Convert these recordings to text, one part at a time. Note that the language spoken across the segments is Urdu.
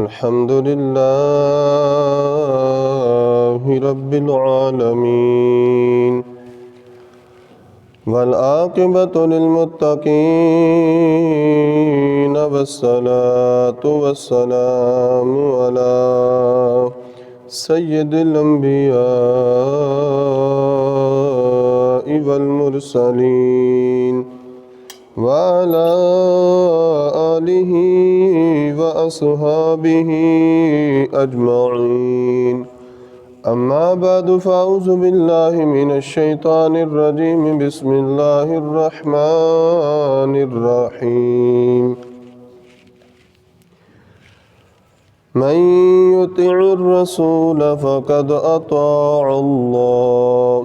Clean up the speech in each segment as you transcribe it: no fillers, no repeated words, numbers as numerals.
الحمد لله رب العالمين والعاقبة للمتقين والصلاة والسلام على سيد الأنبياء والمرسلين وعلى آله وأصحابه أجمعين. أما بعد فأعوذ بالله من الشيطان الرجيم. بسم الله الرحمن الرحيم. من يطع الرسول فقد أطاع الله.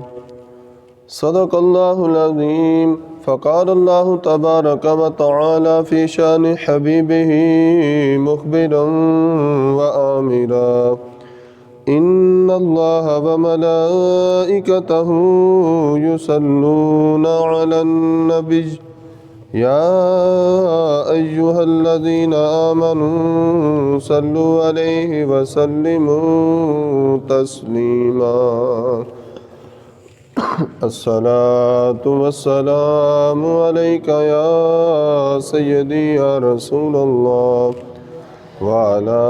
صدق الله العظيم. فقال الله تبارك وتعالى في شان حبيبه مخبرا وآمرا: إن الله وملائكته يصلون على النبي يا أيها الذين آمنوا صلوا عليه وسلموا تسليما. الصلاة والسلام عليك يا سيدي يا رسول الله وعلى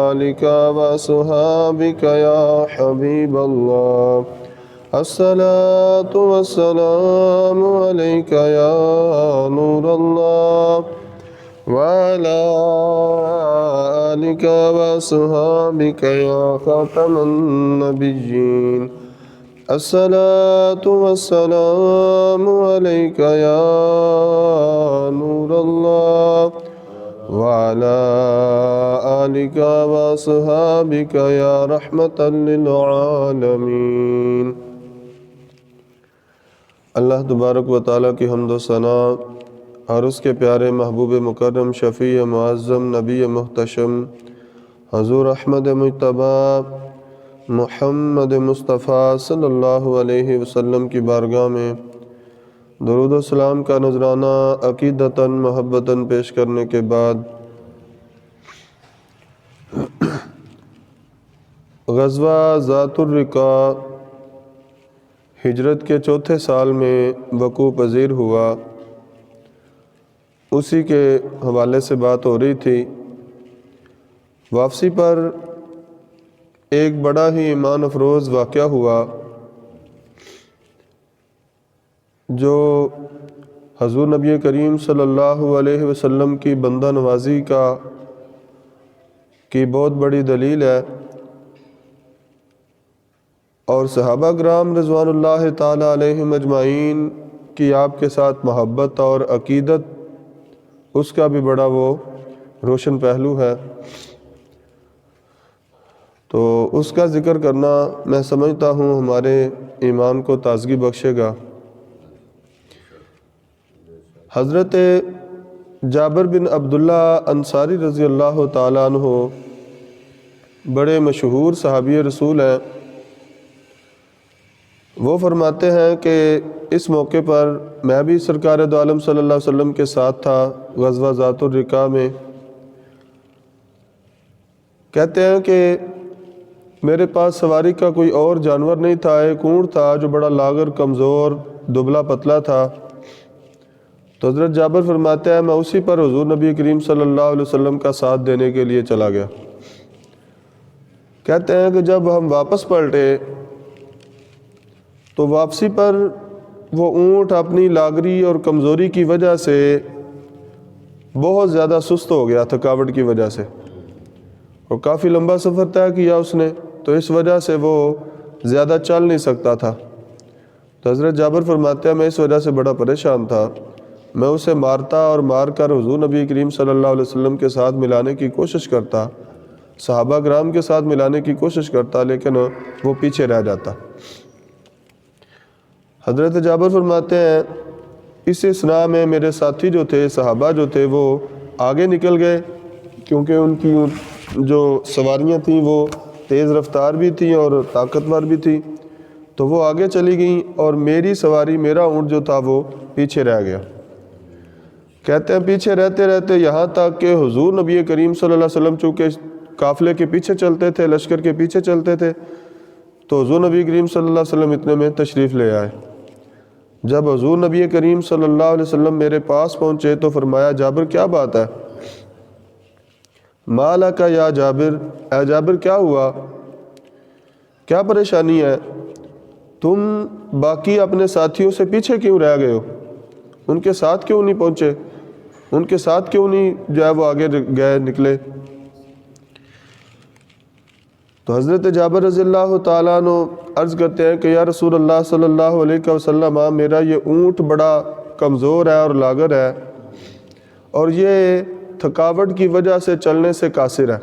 آلك وصحابك يا حبيب الله. الصلاة والسلام عليك يا نور الله وعلى آلك وصحابك يا خاتم النبيين. الصلاة والسلام عليك يا نور الله وعلى آلك وصحابك يا رحمة للعالمين. اللہ تبارک و تعالیٰ کی حمد و ثنا اور اس کے پیارے محبوب مکرم شفیع معظم نبی محتشم حضور احمد مجتبی محمد مصطفیٰ صلی اللہ علیہ وسلم کی بارگاہ میں درود و سلام کا نذرانہ عقیدتاً محبتاً پیش کرنے کے بعد غزوہ ذات الرقاع ہجرت کے چوتھے سال میں وقوع پذیر ہوا، اسی کے حوالے سے بات ہو رہی تھی۔ واپسی پر ایک بڑا ہی ایمان افروز واقعہ ہوا جو حضور نبی کریم صلی اللہ علیہ وسلم کی بندہ نوازی کی بہت بڑی دلیل ہے، اور صحابہ کرام رضوان اللہ تعالی علیہم اجمعین کی آپ کے ساتھ محبت اور عقیدت، اس کا بھی بڑا وہ روشن پہلو ہے، تو اس کا ذکر کرنا میں سمجھتا ہوں ہمارے ایمان کو تازگی بخشے گا۔ حضرت جابر بن عبداللہ انصاری رضی اللہ تعالیٰ عنہ بڑے مشہور صحابی رسول ہیں۔ وہ فرماتے ہیں کہ اس موقع پر میں بھی سرکار دو عالم صلی اللہ علیہ وسلم کے ساتھ تھا غزوہ ذات الرقاع میں۔ کہتے ہیں کہ میرے پاس سواری کا کوئی اور جانور نہیں تھا، ایک اونٹ تھا جو بڑا لاغر، کمزور، دبلا پتلا تھا۔ تو حضرت جابر فرماتے ہیں میں اسی پر حضور نبی کریم صلی اللہ علیہ وسلم کا ساتھ دینے کے لیے چلا گیا۔ کہتے ہیں کہ جب ہم واپس پلٹے تو واپسی پر وہ اونٹ اپنی لاغری اور کمزوری کی وجہ سے بہت زیادہ سست ہو گیا، تھکاوٹ کی وجہ سے، اور کافی لمبا سفر طے کیا اس نے، تو اس وجہ سے وہ زیادہ چل نہیں سکتا تھا۔ تو حضرت جابر فرماتے ہیں میں اس وجہ سے بڑا پریشان تھا، میں اسے مارتا اور مار کر حضور نبی کریم صلی اللہ علیہ وسلم کے ساتھ ملانے کی کوشش کرتا، صحابہ کرام کے ساتھ ملانے کی کوشش کرتا، لیکن وہ پیچھے رہ جاتا۔ حضرت جابر فرماتے ہیں اس اثناء میں میرے ساتھی جو تھے، صحابہ جو تھے، وہ آگے نکل گئے، کیونکہ ان کی جو سواریاں تھیں وہ تیز رفتار بھی تھیں اور طاقتور بھی تھی، تو وہ آگے چلی گئیں اور میری سواری، میرا اونٹ جو تھا وہ پیچھے رہ گیا۔ کہتے ہیں پیچھے رہتے رہتے یہاں تک کہ حضور نبی کریم صلی اللہ علیہ وسلم چونکہ قافلے کے پیچھے چلتے تھے، لشکر کے پیچھے چلتے تھے، تو حضور نبی کریم صلی اللہ علیہ وسلم اتنے میں تشریف لے آئے۔ جب حضور نبی کریم صلی اللہ علیہ وسلم میرے پاس پہنچے تو فرمایا جابر کیا بات ہے؟ مالا کا یا جابر، اے جابر کیا ہوا، کیا پریشانی ہے؟ تم باقی اپنے ساتھیوں سے پیچھے کیوں رہ گئے ہو؟ ان کے ساتھ کیوں نہیں پہنچے؟ ان کے ساتھ کیوں نہیں جو ہے وہ آگے گئے نکلے؟ تو حضرت جابر رضی اللہ تعالیٰ عنہ عرض کرتے ہیں کہ یا رسول اللہ صلی اللہ علیہ وسلم، میرا یہ اونٹ بڑا کمزور ہے اور لاغر ہے، اور یہ تھکاوٹ کی وجہ سے چلنے سے قاصر ہے،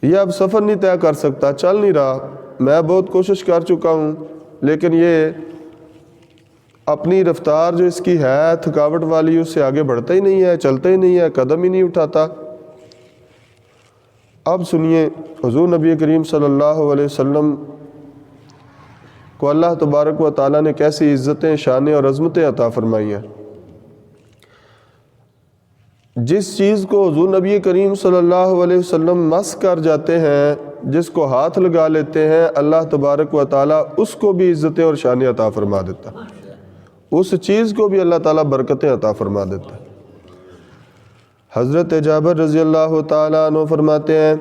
یہ اب سفر نہیں طے کر سکتا، چل نہیں رہا، میں بہت کوشش کر چکا ہوں لیکن یہ اپنی رفتار جو اس کی ہے تھکاوٹ والی، اس سے آگے بڑھتا ہی نہیں ہے، چلتا ہی نہیں ہے، قدم ہی نہیں اٹھاتا۔ اب سنیے حضور نبی کریم صلی اللہ علیہ وسلم کو اللہ تبارک و تعالیٰ نے کیسی عزتیں، شانیں اور عظمتیں عطا فرمائی ہیں۔ جس چیز کو حضور نبی کریم صلی اللہ علیہ وسلم مس کر جاتے ہیں، جس کو ہاتھ لگا لیتے ہیں، اللہ تبارک و تعالیٰ اس کو بھی عزتیں اور شانیں عطا فرما دیتا ہے، اس چیز کو بھی اللہ تعالیٰ برکتیں عطا فرما دیتا ہے۔ حضرت جابر رضی اللہ تعالیٰ عنہ فرماتے ہیں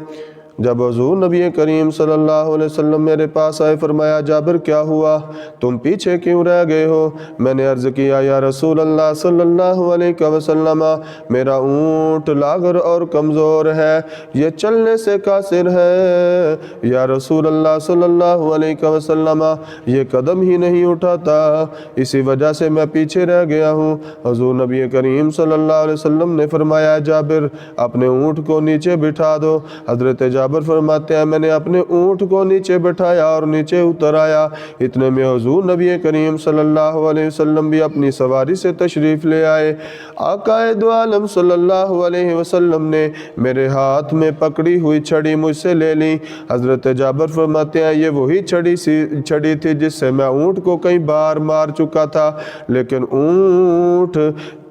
جب حضور نبی کریم صلی اللہ علیہ وسلم میرے پاس آئے، فرمایا جابر کیا ہوا، تم پیچھے کیوں رہ گئے ہو؟ میں نے عرض کیا یا رسول اللہ صلی اللہ علیہ وسلم، میرا اونٹ لاغر اور کمزور ہے، یہ چلنے سے قاصر ہے، یا رسول اللہ صلی اللہ علیہ وسلم یہ قدم ہی نہیں اٹھاتا، اسی وجہ سے میں پیچھے رہ گیا ہوں۔ حضور نبی کریم صلی اللہ علیہ وسلم نے فرمایا جابر اپنے اونٹ کو نیچے بٹھا دو۔ حضرت جابر فرماتے ہیں میں نے اپنے اونٹ کو نیچے بٹھایا اور نیچے اتر آیا، اتنے میں حضور نبی کریم صلی اللہ علیہ وسلم بھی اپنی سواری سے تشریف لے آئے۔ آقا دو عالم صلی اللہ علیہ وسلم نے میرے ہاتھ میں پکڑی ہوئی چھڑی مجھ سے لے لی۔ حضرت جابر فرماتے ہیں یہ وہی چھڑی تھی جس سے میں اونٹ کو کئی بار مار چکا تھا، لیکن اونٹ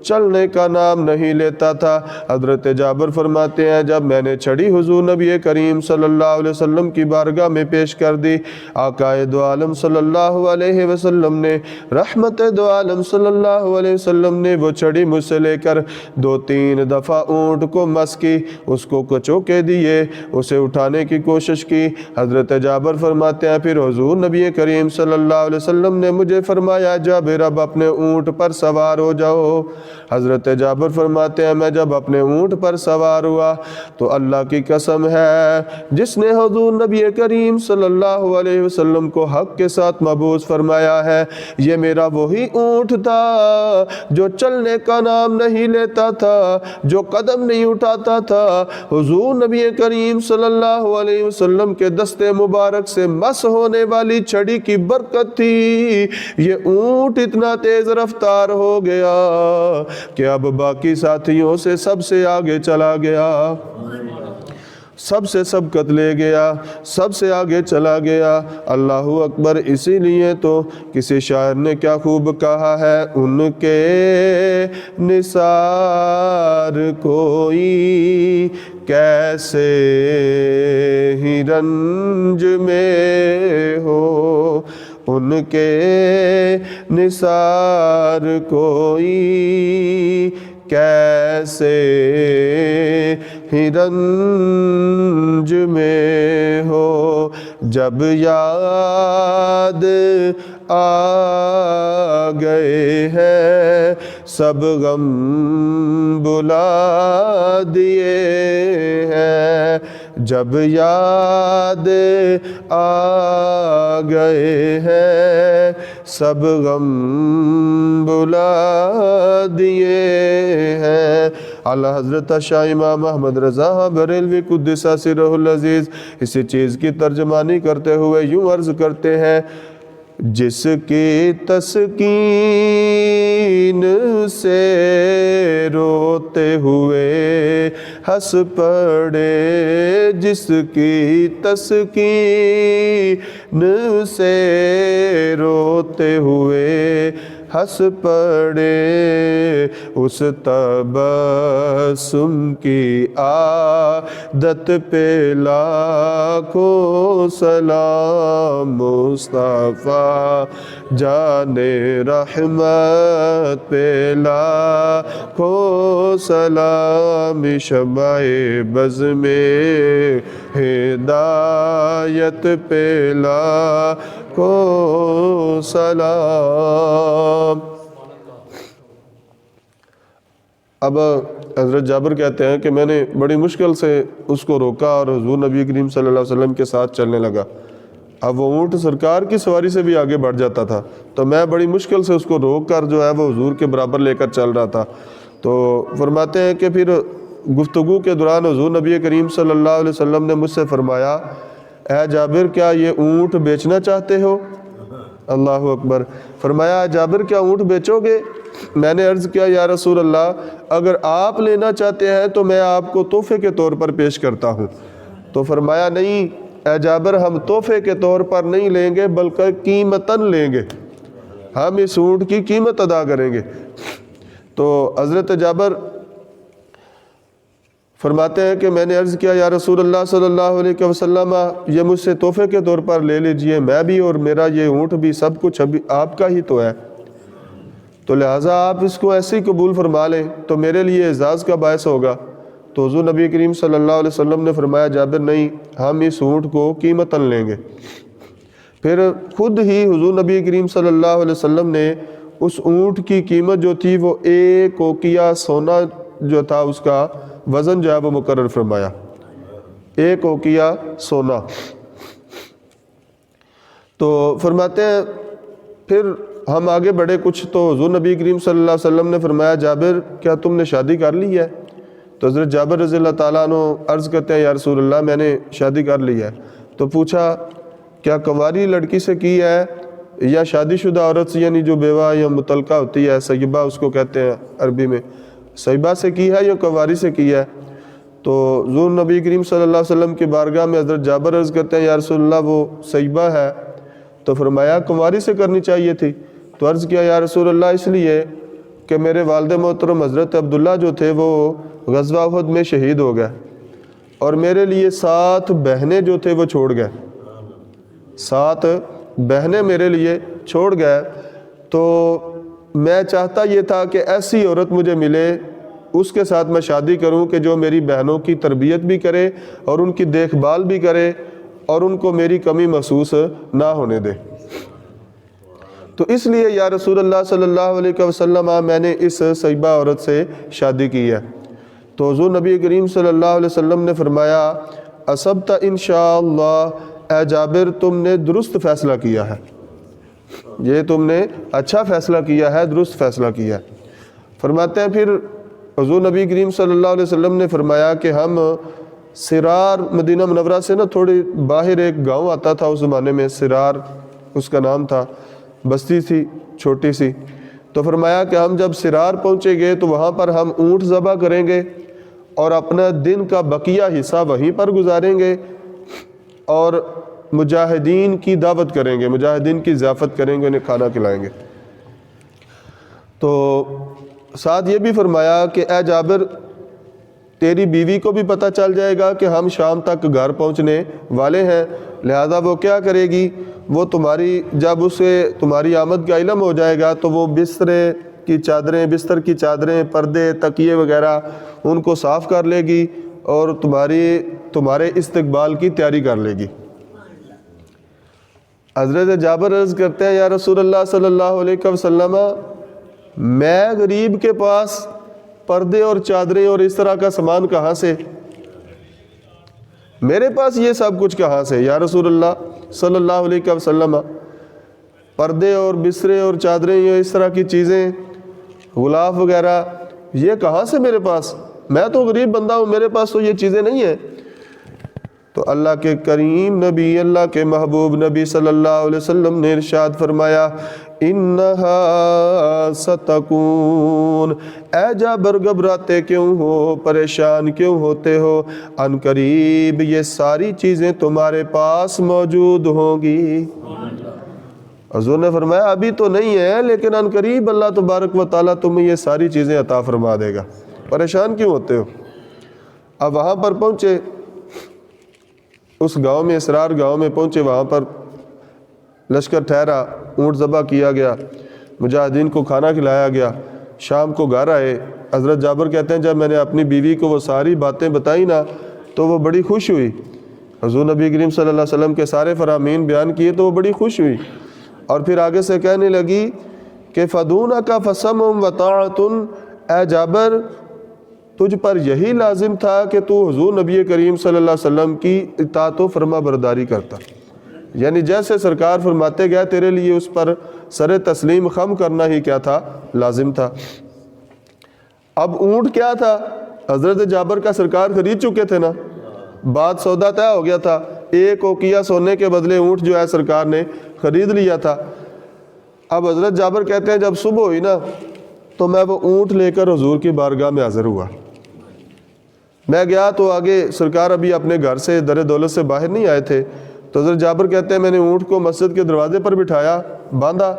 چلنے کا نام نہیں لیتا تھا۔ حضرت جابر فرماتے ہیں جب میں نے چھڑی حضور نبی کریم صلی اللہ علیہ وسلم کی بارگاہ میں پیش کر دی، آقا دو عالم صلی اللہ علیہ وسلم نے، رحمت دو عالم صلی اللہ علیہ وسلم نے وہ چھڑی مجھ سے لے کر 2-3 دفعہ اونٹ کو مس کی، اس کو کچوکے دیے، اسے اٹھانے کی کوشش کی۔ حضرت جابر فرماتے ہیں پھر حضور نبی کریم صلی اللہ علیہ وسلم نے مجھے فرمایا جابر اب اپنے اونٹ پر سوار ہو جاؤ۔ حضرت جابر فرماتے ہیں میں جب اپنے اونٹ پر سوار ہوا تو اللہ کی قسم ہے جس نے حضور نبی کریم صلی اللہ علیہ وسلم کو حق کے ساتھ مبعوث فرمایا ہے، یہ میرا وہی اونٹ تھا جو چلنے کا نام نہیں لیتا تھا، جو قدم نہیں اٹھاتا تھا۔ حضور نبی کریم صلی اللہ علیہ وسلم کے دست مبارک سے مس ہونے والی چھڑی کی برکت تھی، یہ اونٹ اتنا تیز رفتار ہو گیا کہ اب باقی ساتھیوں سے سب سے آگے چلا گیا، سب سے سبقت لے گیا، سب سے آگے چلا گیا۔ اللہ اکبر۔ اسی لیے تو کسی شاعر نے کیا خوب کہا ہے، ان کے نثار کوئی کیسے ہی رنج میں ہو، ان کے نثار کوئی کیسے ہی رنج میں ہو، جب یاد آ گئے ہیں سب غم بلا دیے ہیں، جب یاد آ گئے ہیں سب غم بلا دیے ہیں۔ اعلیٰ حضرت شاہ امام احمد رضا بریلوی قدس سرہ العزیز اسی چیز کی ترجمانی کرتے ہوئے یوں عرض کرتے ہیں، جس کی تسکین سے روتے ہوئے ہنس پڑے، جس کی تسکین سے روتے ہوئے ہنس پڑے، اس تبسم کی عادت پہ لاکھوں سلام، مصطفیٰ جان رحمت پہ لاکھوں سلام، شمع بز میں ہدایت پہ لاکھوں سلام۔ اب حضرت جابر کہتے ہیں کہ میں نے بڑی مشکل سے اس کو روکا اور حضور نبی کریم صلی اللہ علیہ وسلم کے ساتھ چلنے لگا۔ اب وہ اونٹ سرکار کی سواری سے بھی آگے بڑھ جاتا تھا، تو میں بڑی مشکل سے اس کو روک کر جو ہے وہ حضور کے برابر لے کر چل رہا تھا۔ تو فرماتے ہیں کہ پھر گفتگو کے دوران حضور نبی کریم صلی اللہ علیہ وسلم نے مجھ سے فرمایا، اے جابر کیا یہ اونٹ بیچنا چاہتے ہو؟ اللہ اکبر۔ فرمایا جابر کیا اونٹ بیچو گے؟ میں نے عرض کیا یا رسول اللہ اگر آپ لینا چاہتے ہیں تو میں آپ کو تحفے کے طور پر پیش کرتا ہوں۔ تو فرمایا نہیں اے جابر ہم تحفے کے طور پر نہیں لیں گے بلکہ قیمتاً لیں گے، ہم اس اونٹ کی قیمت ادا کریں گے۔ تو حضرت جابر فرماتے ہیں کہ میں نے عرض کیا یا رسول اللہ صلی اللہ علیہ وسلم یہ مجھ سے تحفے کے طور پر لے لیجئے، میں بھی اور میرا یہ اونٹ بھی سب کچھ ابھی آپ کا ہی تو ہے، تو لہٰذا آپ اس کو ایسے ہی قبول فرما لیں تو میرے لیے اعزاز کا باعث ہوگا۔ تو حضور نبی کریم صلی اللہ علیہ وسلم نے فرمایا جابر نہیں، ہم اس اونٹ کو قیمتاً لیں گے۔ پھر خود ہی حضور نبی کریم صلی اللہ علیہ وسلم نے اس اونٹ کی قیمت جو تھی وہ 1 اوقیہ سونا جو تھا اس کا وزن جو ہے وہ مقرر فرمایا، 1 اوقیہ سونا۔ تو فرماتے ہیں پھر ہم آگے بڑھے کچھ تو حضور نبی کریم صلی اللہ علیہ وسلم نے فرمایا جابر کیا تم نے شادی کر لی ہے؟ تو حضرت جابر رضی اللہ تعالیٰ عنہ عرض کرتے ہیں یا رسول اللہ میں نے شادی کر لی ہے۔ تو پوچھا کیا کنواری لڑکی سے کی ہے یا شادی شدہ عورت سے، یعنی جو بیوہ یا مطلقہ ہوتی ہے، سیبہ اس کو کہتے ہیں عربی میں، سیبہ سے کی ہے یا کنواری سے کی ہے؟ تو حضور نبی کریم صلی اللہ علیہ وسلم کی بارگاہ میں حضرت جابر عرض کرتے ہیں یا رسول اللہ وہ سیبہ ہے۔ تو فرمایا کنواری سے کرنی چاہیے تھی۔ تو عرض کیا یا رسول اللہ اس لیے کہ میرے والد محترم حضرت عبداللہ جو تھے وہ غزوہ احد میں شہید ہو گئے اور میرے لیے 7 بہنیں جو تھے وہ چھوڑ گئے، 7 بہنیں میرے لیے چھوڑ گئے۔ تو میں چاہتا یہ تھا کہ ایسی عورت مجھے ملے اس کے ساتھ میں شادی کروں کہ جو میری بہنوں کی تربیت بھی کرے اور ان کی دیکھ بھال بھی کرے اور ان کو میری کمی محسوس نہ ہونے دے۔ تو اس لیے یا رسول اللہ صلی اللہ علیہ وسلم میں نے اس سیبہ عورت سے شادی کی ہے۔ تو حضور نبی کریم صلی اللہ علیہ وسلم نے فرمایا اصبت انشاءاللہ، اے جابر تم نے درست فیصلہ کیا ہے، یہ تم نے اچھا فیصلہ کیا ہے، درست فیصلہ کیا ہے۔ فرماتے ہیں پھر حضور نبی کریم صلی اللہ علیہ وسلم نے فرمایا کہ ہم سرار مدینہ منورہ سے تھوڑی باہر ایک گاؤں آتا تھا اس زمانے میں، سرار اس کا نام تھا، بستی تھی چھوٹی سی۔ تو فرمایا کہ ہم جب سرار پہنچے گے تو وہاں پر ہم اونٹ ذبح کریں گے اور اپنا دن کا بقیہ حصہ وہیں پر گزاریں گے اور مجاہدین کی دعوت کریں گے، مجاہدین کی ضیافت کریں گے، انہیں کھانا کھلائیں گے۔ تو ساتھ یہ بھی فرمایا کہ اے جابر تیری بیوی کو بھی پتہ چل جائے گا کہ ہم شام تک گھر پہنچنے والے ہیں، لہذا وہ کیا کرے گی، وہ جب اسے تمہاری آمد کا علم ہو جائے گا تو وہ بستر کی چادریں، پردے، تکیے وغیرہ ان کو صاف کر لے گی اور تمہارے استقبال کی تیاری کر لے گی۔ حضرت جابر عرض کرتے ہیں یا رسول اللہ صلی اللہ علیہ وسلم میں غریب کے پاس پردے اور چادریں اور اس طرح کا سامان کہاں سے، میرے پاس یہ سب کچھ کہاں سے یا رسول اللہ صلی اللہ علیہ وسلم، پردے اور بسترے اور چادریں یا اس طرح کی چیزیں، غلاف وغیرہ یہ کہاں سے میرے پاس، میں تو غریب بندہ ہوں، میرے پاس تو یہ چیزیں نہیں ہیں۔ تو اللہ کے کریم نبی، اللہ کے محبوب نبی صلی اللہ علیہ وسلم نے ارشاد فرمایا انہا ستکون، اے جابر گھبراتے کیوں ہو، پریشان کیوں ہوتے ہو، ان قریب یہ ساری چیزیں تمہارے پاس موجود ہوں گی۔ حضور نے فرمایا ابھی تو نہیں ہے، لیکن ان قریب اللہ تبارک و تعالیٰ تمہیں یہ ساری چیزیں عطا فرما دے گا، پریشان کیوں ہوتے ہو؟ اب وہاں پر پہنچے، اس گاؤں میں، اسرار گاؤں میں پہنچے، وہاں پر لشکر ٹھہرا، اونٹ ذبح کیا گیا، مجاہدین کو کھانا کھلایا گیا، شام کو گھر آئے۔ حضرت جابر کہتے ہیں جب میں نے اپنی بیوی کو وہ ساری باتیں بتائیں نا تو وہ بڑی خوش ہوئی، حضور نبی کریم صلی اللہ علیہ وسلم کے سارے فرامین بیان کیے تو وہ بڑی خوش ہوئی، اور پھر آگے سے کہنے لگی کہ فَدُونَكَ فَسَمْعٌ وَطَاعَةٌ، اے جابر تجھ پر یہی لازم تھا کہ تو حضور نبی کریم صلی اللہ علیہ وسلم کی اطاعت و فرما برداری کرتا، یعنی جیسے سرکار فرماتے گئے تیرے لیے اس پر سر تسلیم خم کرنا ہی کیا تھا؟ لازم تھا۔ اب اونٹ کیا تھا؟ حضرت جابر کا سرکار خرید چکے تھے نا، بات سودا طے ہو گیا تھا، ایک اوقیہ سونے کے بدلے اونٹ جو ہے سرکار نے خرید لیا تھا۔ اب حضرت جابر کہتے ہیں جب صبح ہوئی نا تو میں وہ اونٹ لے کر حضور کی بارگاہ میں حاضر ہوا، میں گیا تو آگے سرکار ابھی اپنے گھر سے در دولت سے باہر نہیں آئے تھے، تو حضرت جابر کہتے ہیں میں نے اونٹ کو مسجد کے دروازے پر بٹھایا، باندھا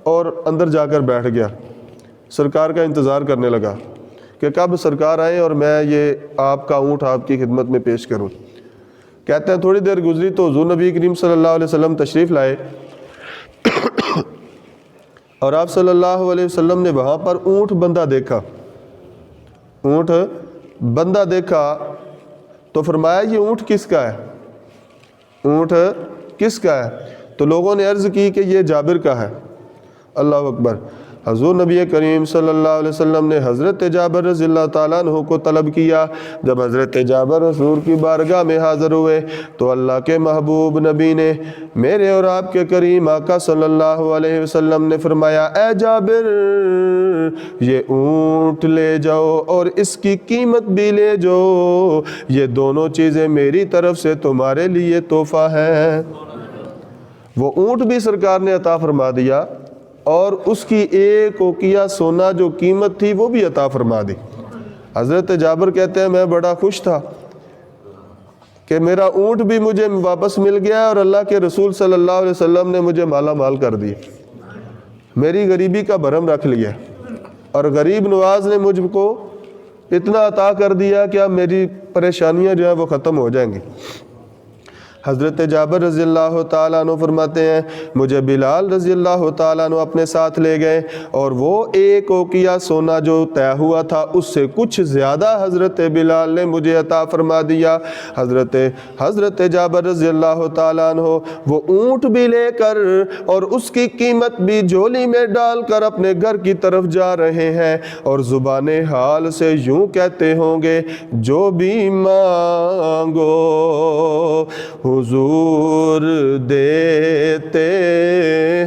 اور اندر جا کر بیٹھ گیا، سرکار کا انتظار کرنے لگا کہ کب سرکار آئیں اور میں یہ آپ کا اونٹ آپ کی خدمت میں پیش کروں۔ کہتے ہیں تھوڑی دیر گزری تو حضور نبی کریم صلی اللہ علیہ وسلم تشریف لائے اور آپ صلی اللہ علیہ وسلم نے وہاں پر اونٹ بندہ دیکھا، اونٹ بندہ دیکھا تو فرمایا یہ اونٹ کس کا ہے؟ اونٹ کس کا ہے؟ تو لوگوں نے عرض کی کہ یہ جابر کا ہے۔ اللہ اکبر۔ حضور نبی کریم صلی اللہ علیہ وسلم نے حضرت جابر رضی اللہ تعالیٰ عنہ کو طلب کیا۔ جب حضرت جابر حضور کی بارگاہ میں حاضر ہوئے تو اللہ کے محبوب نبی نے میرے اور آپ کے کریم آقا صلی اللہ علیہ وسلم نے فرمایا اے جابر یہ اونٹ لے جاؤ اور اس کی قیمت بھی لے جاؤ، یہ دونوں چیزیں میری طرف سے تمہارے لیے تحفہ ہے۔ وہ اونٹ بھی سرکار نے عطا فرما دیا اور اس کی ایک اوقیہ سونا جو قیمت تھی وہ بھی عطا فرما دی۔ حضرت جابر کہتے ہیں میں بڑا خوش تھا کہ میرا اونٹ بھی مجھے واپس مل گیا اور اللہ کے رسول صلی اللہ علیہ وسلم نے مجھے مالا مال کر دی، میری غریبی کا بھرم رکھ لیا اور غریب نواز نے مجھ کو اتنا عطا کر دیا کہ اب میری پریشانیاں جو ہیں وہ ختم ہو جائیں گی۔ حضرت جابر رضی اللہ تعالیٰ عنہ فرماتے ہیں مجھے بلال رضی اللہ تعالیٰ عنہ اپنے ساتھ لے گئے اور وہ ایک اوقیہ سونا جو طے ہوا تھا اس سے کچھ زیادہ حضرت بلال نے مجھے عطا فرما دیا۔ حضرت جابر رضی اللہ تعالیٰ عنہ وہ اونٹ بھی لے کر اور اس کی قیمت بھی جھولی میں ڈال کر اپنے گھر کی طرف جا رہے ہیں اور زبان حال سے یوں کہتے ہوں گے جو بھی مانگو حضور دیتے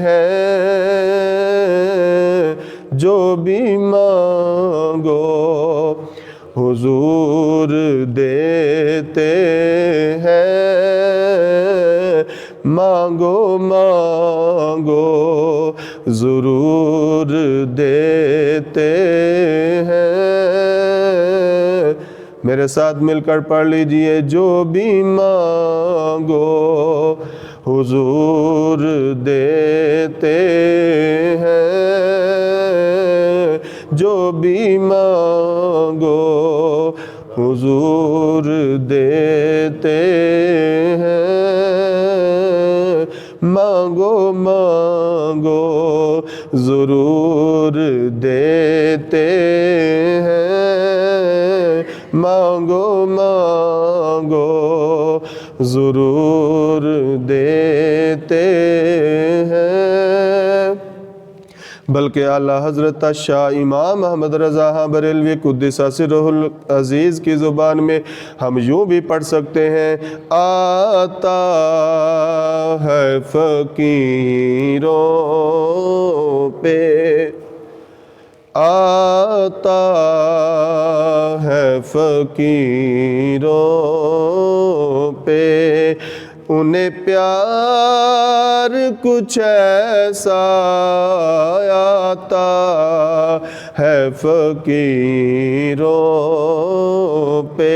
ہیں، جو بھی مانگو حضور دیتے ہیں، مانگو مانگو ضرور دیتے ہیں۔ میرے ساتھ مل کر پڑھ لیجئے جو بھی مانگو حضور دیتے ہیں، جو بھی مانگو حضور دیتے ہیں، مانگو مانگو ضرور دیتے ہیں، مانگو مانگو ضرور دیتے ہیں۔ بلکہ اعلیٰ حضرت شاہ امام احمد رضا بریلوی قدس سرہ العزیز کی زبان میں ہم یوں بھی پڑھ سکتے ہیں آتا ہے فقیروں پہ، آتا ہے فقیروں پہ، انہیں پیار کچھ ایسا آتا ہے فقیروں پہ،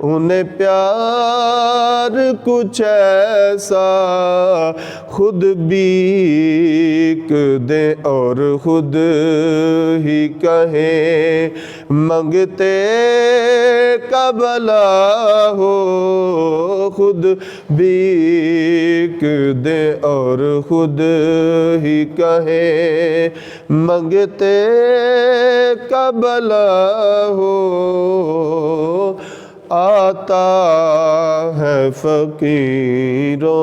انہیں پیار کچھ ایسا خود بیک دیں اور خود ہی کہیں منگتے کا بھلا ہو خود بیک دیں اور خود ہی کہیں منگتے کا بھلا ہو آتا ہے فقیروں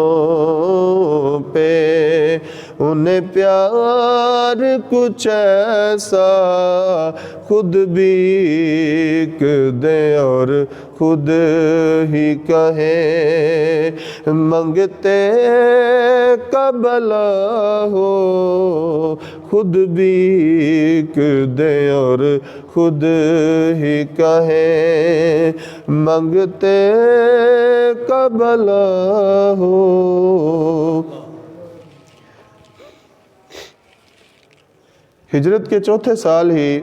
پہ انہیں پیار کچھ ایسا خود بھیک دیں اور خود ہی کہیں منگتے کا بھلا ہو خود بھیک دیں اور خود ہی کہیں منگتے کا بھلا ہو۔ ہجرت کے چوتھے سال ہی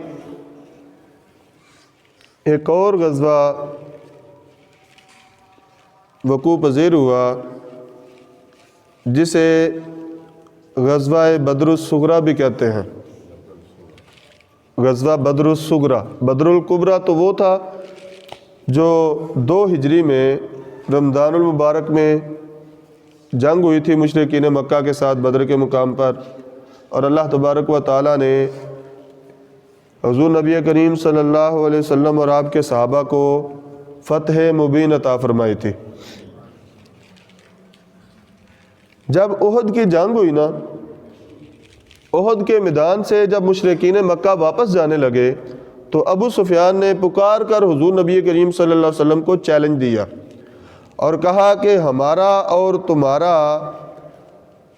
ایک اور غزوہ وقوع پذیر ہوا جسے غزوہ بدر الصغریٰ بھی کہتے ہیں۔ غزوہ بدر الصغریٰ، بدر الکبریٰ تو وہ تھا جو 2 ہجری میں رمضان المبارک میں جنگ ہوئی تھی مشرکین مکہ کے ساتھ بدر کے مقام پر، اور اللہ تبارک و تعالیٰ نے حضور نبی کریم صلی اللہ علیہ وسلم اور آپ کے صحابہ کو فتح مبین عطا فرمائی تھی۔ جب احد کی جنگ ہوئی نا، احد کے میدان سے جب مشرکین مکہ واپس جانے لگے تو ابو سفیان نے پکار کر حضور نبی کریم صلی اللہ علیہ وسلم کو چیلنج دیا اور کہا کہ ہمارا اور تمہارا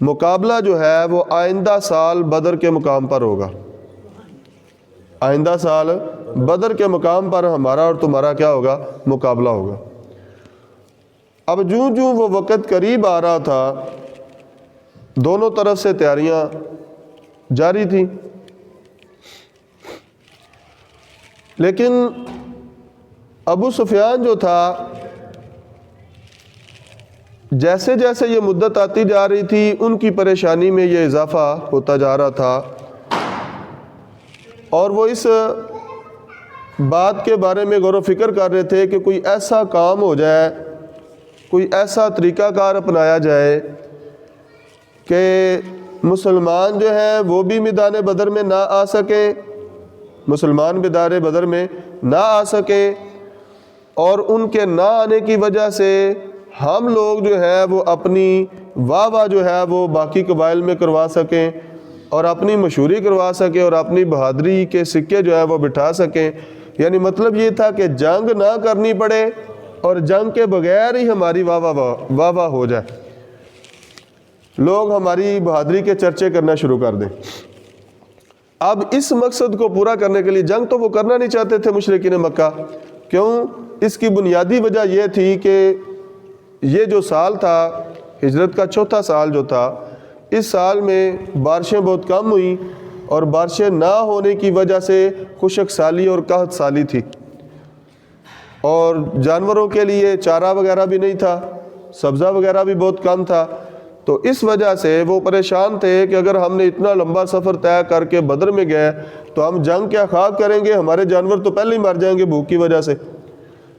مقابلہ جو ہے وہ آئندہ سال بدر کے مقام پر ہوگا، آئندہ سال بدر کے مقام پر ہمارا اور تمہارا کیا ہوگا؟ مقابلہ ہوگا۔ اب جوں جوں وہ وقت قریب آ رہا تھا دونوں طرف سے تیاریاں جاری تھیں، لیکن ابو سفیان جو تھا جیسے جیسے یہ مدت آتی جا رہی تھی ان کی پریشانی میں یہ اضافہ ہوتا جا رہا تھا، اور وہ اس بات کے بارے میں غور و فکر کر رہے تھے کہ کوئی ایسا کام ہو جائے، کوئی ایسا طریقہ کار اپنایا جائے کہ مسلمان جو ہیں وہ بھی میدان بدر میں نہ آ سکیں، مسلمان میدان بدر میں نہ آ سکیں، اور ان کے نہ آنے کی وجہ سے ہم لوگ جو ہے وہ اپنی واہ جو ہے وہ باقی قبائل میں کروا سکیں اور اپنی مشہوری کروا سکیں اور اپنی بہادری کے سکے جو ہے وہ بٹھا سکیں۔ یعنی مطلب یہ تھا کہ جنگ نہ کرنی پڑے اور جنگ کے بغیر ہی ہماری واہ ہو جائے، لوگ ہماری بہادری کے چرچے کرنا شروع کر دیں۔ اب اس مقصد کو پورا کرنے کے لیے جنگ تو وہ کرنا نہیں چاہتے تھے مشرکین مکہ۔ کیوں؟ اس کی بنیادی وجہ یہ تھی کہ یہ جو سال تھا ہجرت کا چوتھا سال جو تھا، اس سال میں بارشیں بہت کم ہوئیں اور بارشیں نہ ہونے کی وجہ سے خشک سالی اور قحط سالی تھی، اور جانوروں کے لیے چارہ وغیرہ بھی نہیں تھا، سبزہ وغیرہ بھی بہت کم تھا۔ تو اس وجہ سے وہ پریشان تھے کہ اگر ہم نے اتنا لمبا سفر طے کر کے بدر میں گئے تو ہم جنگ کیا خاک کریں گے، ہمارے جانور تو پہلے ہی مر جائیں گے بھوک کی وجہ سے،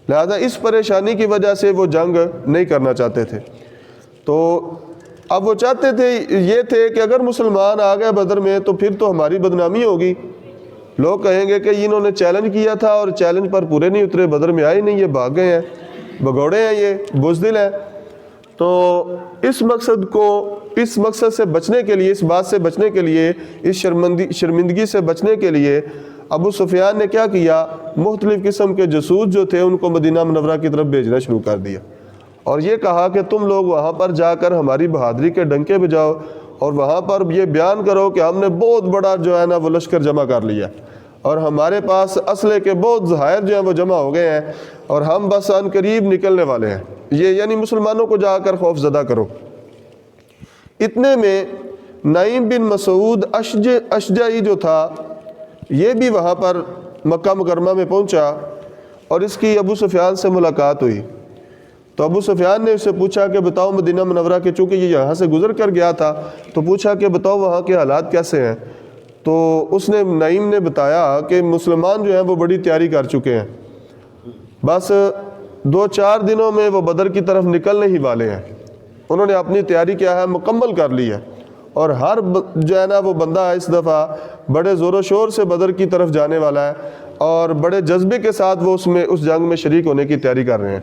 لہذا اس پریشانی کی وجہ سے وہ جنگ نہیں کرنا چاہتے تھے۔ تو اب وہ چاہتے تھے یہ تھے کہ اگر مسلمان آ گئے بدر میں تو پھر تو ہماری بدنامی ہوگی، لوگ کہیں گے کہ انہوں نے چیلنج کیا تھا اور چیلنج پر پورے نہیں اترے، بدر میں آئے نہیں، یہ بھاگ گئے ہیں، بگوڑے ہیں، یہ بزدل ہیں۔ تو اس مقصد سے بچنے کے لیے، اس بات سے بچنے کے لیے، اس شرمندگی سے بچنے کے لیے ابو سفیان نے کیا کیا؟ مختلف قسم کے جاسوس جو تھے ان کو مدینہ منورہ کی طرف بھیجنا شروع کر دیا، اور یہ کہا کہ تم لوگ وہاں پر جا کر ہماری بہادری کے ڈنکے بجاؤ اور وہاں پر یہ بیان کرو کہ ہم نے بہت بڑا جو ہے نا وہ لشکر جمع کر لیا اور ہمارے پاس اسلحے کے بہت ذخائر جو ہیں وہ جمع ہو گئے ہیں اور ہم بس ان قریب نکلنے والے ہیں، یہ یعنی مسلمانوں کو جا کر خوف زدہ کرو۔ اتنے میں نعیم بن مسعود اشجعی جو تھا یہ بھی وہاں پر مکہ مکرمہ میں پہنچا اور اس کی ابو سفیان سے ملاقات ہوئی. تو ابو سفیان نے اس سے پوچھا کہ بتاؤ مدینہ منورہ کے، چونکہ یہ یہاں سے گزر کر گیا تھا تو پوچھا کہ بتاؤ وہاں کے حالات کیسے ہیں. تو اس نے نعیم نے بتایا کہ مسلمان جو ہیں وہ بڑی تیاری کر چکے ہیں، بس 2-4 دنوں میں وہ بدر کی طرف نکلنے ہی والے ہیں. انہوں نے اپنی تیاری کیا ہے مکمل کر لی ہے، اور ہر جو ہے نا وہ بندہ اس دفعہ بڑے زور و شور سے بدر کی طرف جانے والا ہے، اور بڑے جذبے کے ساتھ وہ اس جنگ میں شریک ہونے کی تیاری کر رہے ہیں.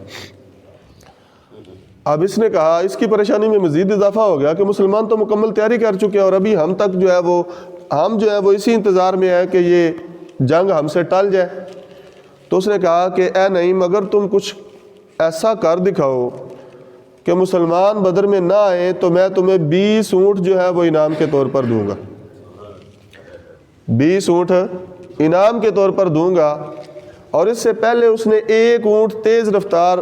اب اس نے کہا، اس کی پریشانی میں مزید اضافہ ہو گیا کہ مسلمان تو مکمل تیاری کر چکے ہیں، اور ابھی ہم تک جو ہے وہ اسی انتظار میں ہے کہ یہ جنگ ہم سے ٹل جائے. تو اس نے کہا کہ اے نعیم، اگر تم کچھ ایسا کر دکھاؤ کہ مسلمان بدر میں نہ آئیں تو میں تمہیں 20 اونٹ جو ہے وہ انعام کے طور پر دوں گا. 20 اونٹ انعام کے طور پر دوں گا. اور اس سے پہلے اس نے 1 اونٹ تیز رفتار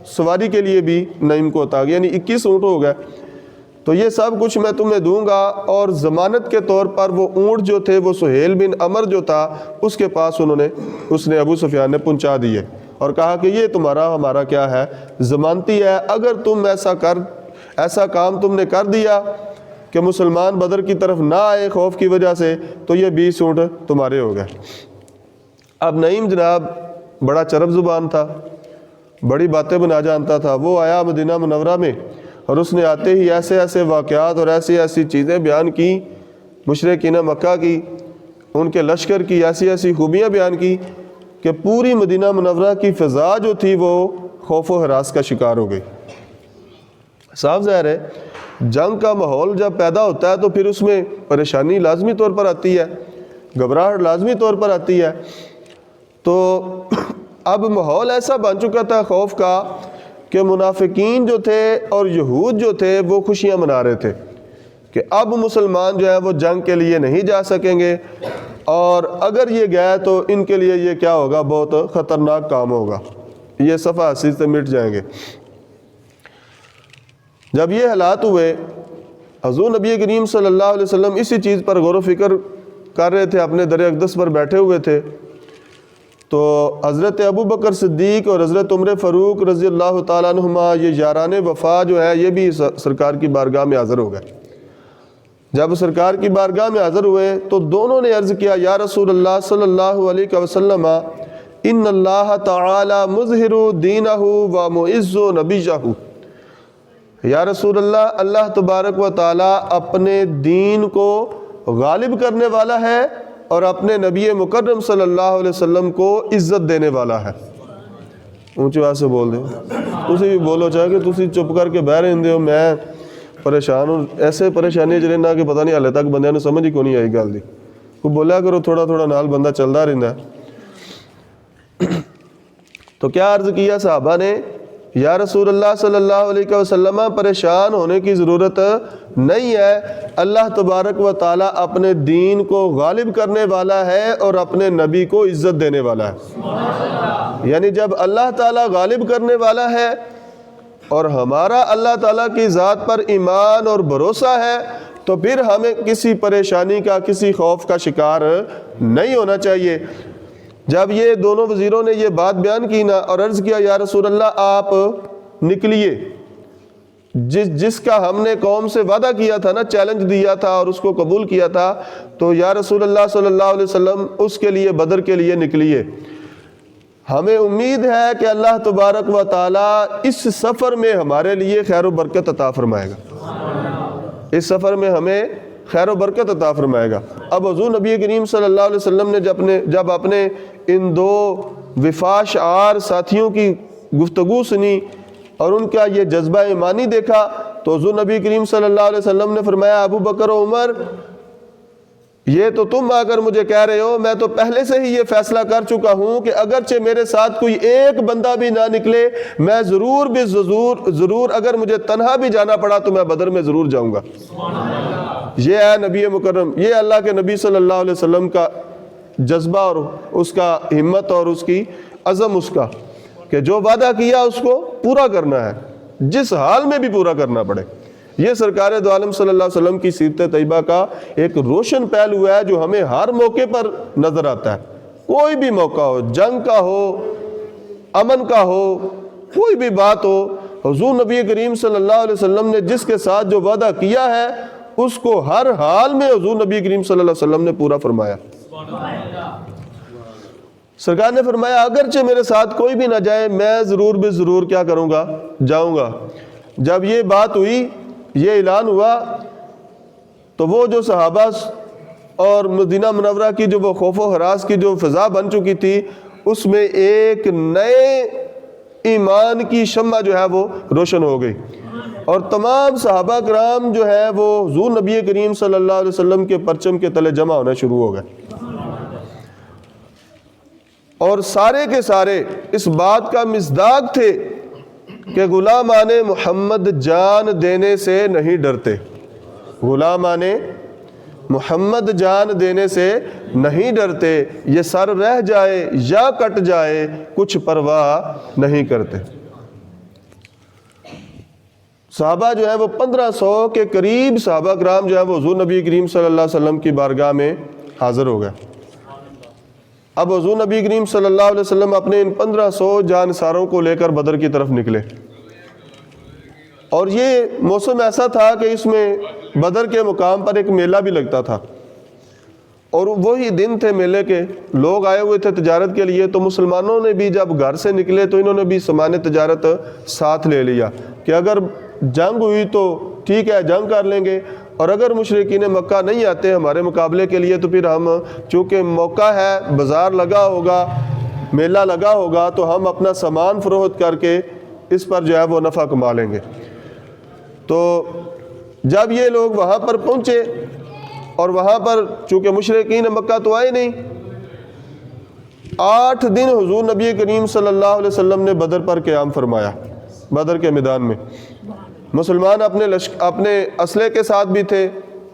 سواری کے لیے بھی نعیم کو عطا کیا، یعنی 21 اونٹ ہو گئے. تو یہ سب کچھ میں تمہیں دوں گا، اور ضمانت کے طور پر وہ اونٹ جو تھے وہ سہیل بن عمر جو تھا اس کے پاس اس نے ابو سفیان نے پہنچا دیے، اور کہا کہ یہ تمہارا ہمارا کیا ہے، ضمانتی ہے. اگر تم ایسا کام تم نے کر دیا کہ مسلمان بدر کی طرف نہ آئے خوف کی وجہ سے، تو یہ 20 اونٹ تمہارے ہو گئے. اب نعیم جناب بڑا چرب زبان تھا، بڑی باتیں بنا جانتا تھا. وہ آیا مدینہ منورہ میں، اور اس نے آتے ہی ایسے ایسے واقعات اور ایسی چیزیں بیان کی، مشرکین مکہ کی، ان کے لشکر کی ایسی خوبیاں بیان کی کہ پوری مدینہ منورہ کی فضا جو تھی وہ خوف و ہراس کا شکار ہو گئی. صاف ظاہر ہے جنگ کا ماحول جب پیدا ہوتا ہے تو پھر اس میں پریشانی لازمی طور پر آتی ہے، گھبراہٹ لازمی طور پر آتی ہے. تو اب ماحول ایسا بن چکا تھا خوف کا کہ منافقین جو تھے اور یہود جو تھے وہ خوشیاں منا رہے تھے کہ اب مسلمان جو ہے وہ جنگ کے لیے نہیں جا سکیں گے، اور اگر یہ گئے تو ان کے لیے یہ کیا ہوگا، بہت خطرناک کام ہوگا، یہ صفحہ حسیس سے مٹ جائیں گے. جب یہ حالات ہوئے، حضور نبی کریم صلی اللہ علیہ وسلم اسی چیز پر غور و فکر کر رہے تھے، اپنے در اقدس پر بیٹھے ہوئے تھے. تو حضرت ابو بکر صدیق اور حضرت عمر فاروق رضی اللہ تعالیٰ عنہما، یہ یاران وفا جو ہے، یہ بھی سرکار کی بارگاہ میں حاضر ہو گئے. جب سرکار کی بارگاہ میں حاضر ہوئے تو دونوں نے عرض کیا، یا رسول اللہ صلی اللہ علیہ وسلم، ان اللہ تعالی مظہر دینہ و معز نبیہ. یا رسول اللہ، اللہ تبارک و تعالی اپنے دین کو غالب کرنے والا ہے اور اپنے نبی مکرم صلی اللہ علیہ وسلم کو عزت دینے والا ہے. اونچی آواز سے بول دیں، تسی بھی بولو، چاہے کہ تسی چپ کر کے بہ رہے ہو، میں پریشان ہوں. ایسے پریشانی چلے نہ کہ پتہ نہیں ہلے تک بندے نے سمجھ ہی کیوں نہیں آئی گل دی. کوئی بولیا کرو، تھوڑا تھوڑا نال بندہ چلتا رہتا ہے. تو کیا عرض کیا صحابہ نے، یا رسول اللہ صلی اللہ علیہ وسلم، پریشان ہونے کی ضرورت نہیں ہے، اللہ تبارک و تعالی اپنے دین کو غالب کرنے والا ہے اور اپنے نبی کو عزت دینے والا ہے. یعنی جب اللہ تعالی غالب کرنے والا ہے اور ہمارا اللہ تعالیٰ کی ذات پر ایمان اور بھروسہ ہے تو پھر ہمیں کسی پریشانی کا، کسی خوف کا شکار نہیں ہونا چاہیے. جب یہ دونوں وزیروں نے یہ بات بیان کی نا اور عرض کیا، یا رسول اللہ آپ نکلیے، جس کا ہم نے قوم سے وعدہ کیا تھا نا، چیلنج دیا تھا اور اس کو قبول کیا تھا، تو یا رسول اللہ صلی اللہ علیہ وسلم اس کے لیے، بدر کے لیے نکلیے. ہمیں امید ہے کہ اللہ تبارک و تعالی اس سفر میں ہمارے لیے خیر و برکت عطا فرمائے گا، اس سفر میں ہمیں خیر و برکت عطا فرمائے گا. اب حضور نبی کریم صلی اللہ علیہ وسلم نے جب اپنے ان دو وفا شعار ساتھیوں کی گفتگو سنی اور ان کا یہ جذبہ ایمانی دیکھا تو حضور نبی کریم صلی اللہ علیہ وسلم نے فرمایا، ابو بکر و عمر، یہ تو تم آ کر مجھے کہہ رہے ہو، میں تو پہلے سے ہی یہ فیصلہ کر چکا ہوں کہ اگرچہ میرے ساتھ کوئی ایک بندہ بھی نہ نکلے، میں ضرور اگر مجھے تنہا بھی جانا پڑا تو میں بدر میں ضرور جاؤں گا. یہ ہے نبی مکرم، یہ اللہ کے نبی صلی اللہ علیہ وسلم کا جذبہ اور اس کا ہمت اور اس کی عزم، اس کا کہ جو وعدہ کیا اس کو پورا کرنا ہے، جس حال میں بھی پورا کرنا پڑے. یہ سرکار دو عالم صلی اللہ علیہ وسلم کی سیرت طیبہ کا ایک روشن پہلو ہے جو ہمیں ہر موقع پر نظر آتا ہے. کوئی بھی موقع ہو، جنگ کا ہو امن کا ہو، کوئی بھی بات ہو، حضور نبی کریم صلی اللہ علیہ وسلم نے جس کے ساتھ جو وعدہ کیا ہے اس کو ہر حال میں حضور نبی کریم صلی اللہ علیہ وسلم نے پورا فرمایا۔ سرکار نے فرمایا اگرچہ میرے ساتھ کوئی بھی نہ جائے میں ضرور بے ضرور کیا کروں گا، جاؤں گا۔ جب یہ بات ہوئی، یہ اعلان ہوا، تو وہ جو صحابہ اور مدینہ منورہ کی جو وہ خوف و ہراس کی جو فضا بن چکی تھی، اس میں ایک نئے ایمان کی شمع جو ہے وہ روشن ہو گئی، اور تمام صحابہ کرام جو ہے وہ حضور نبی کریم صلی اللہ علیہ وسلم کے پرچم کے تلے جمع ہونا شروع ہو گئے، اور سارے کے سارے اس بات کا مصداق تھے کہ غلامان محمد جان دینے سے نہیں ڈرتے، غلامان محمد جان دینے سے نہیں ڈرتے، یہ سر رہ جائے یا کٹ جائے کچھ پرواہ نہیں کرتے۔ صحابہ جو ہے وہ 1500 کے قریب صحابہ کرام جو ہے وہ حضور نبی کریم صلی اللہ علیہ وسلم کی بارگاہ میں حاضر ہو گئے۔ اب حضور نبی کریم صلی اللہ علیہ وسلم اپنے ان 1500 جانساروں کو لے کر بدر کی طرف نکلے، اور یہ موسم ایسا تھا کہ اس میں بدر کے مقام پر ایک میلہ بھی لگتا تھا، اور وہی دن تھے میلے کے، لوگ آئے ہوئے تھے تجارت کے لیے، تو مسلمانوں نے بھی جب گھر سے نکلے تو انہوں نے بھی سامان تجارت ساتھ لے لیا کہ اگر جنگ ہوئی تو ٹھیک ہے جنگ کر لیں گے، اور اگر مشرکین مکہ نہیں آتے ہمارے مقابلے کے لیے تو پھر ہم چونکہ موقع ہے، بازار لگا ہوگا، میلہ لگا ہوگا، تو ہم اپنا سامان فروخت کر کے اس پر جو ہے وہ نفع کما لیں گے۔ تو جب یہ لوگ وہاں پر پہنچے، اور وہاں پر چونکہ مشرکین مکہ تو آئے نہیں، 8 دن حضور نبی کریم صلی اللہ علیہ وسلم نے بدر پر قیام فرمایا، بدر کے میدان میں۔ مسلمان اپنے اسلحے کے ساتھ بھی تھے،